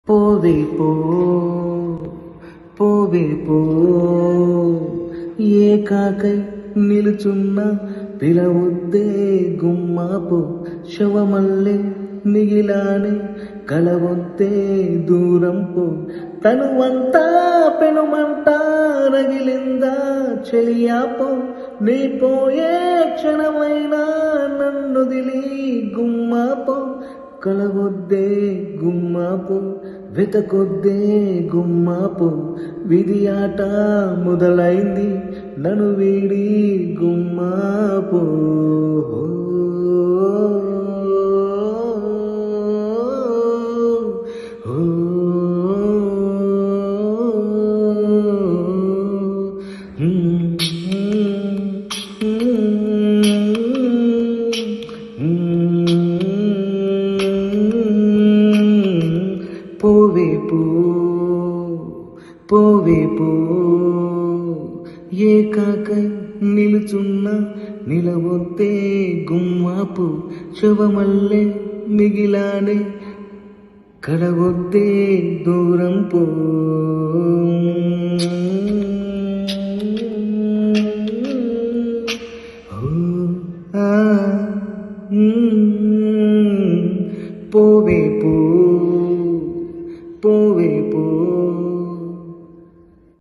పోవే పో పోవే పో ఏ కాకై నిలుచున్న పిలవొద్దే గుమ్మాపో శవమల్లే మిగిలానే కలవొద్దే దూరం పో తనువంతా పెనుమంట రగిలిందా చెలియాపో నీ పోయే క్షణమైనా నన్నుదిలి గుమ్మాపో కలవొద్దే గుమ్మాపో వెతకొద్దే గుమ్మాపో విధి ఆట మొదలైంది నన్ను వీడి గుమ్మాపో పోవే పో పోవే పో ఏ కాకై నిలుచున్న నిలవొద్దే గుమ్మాపు శవమల్లే మిగిలానే కడవొద్దే దూరం పో పోవే పో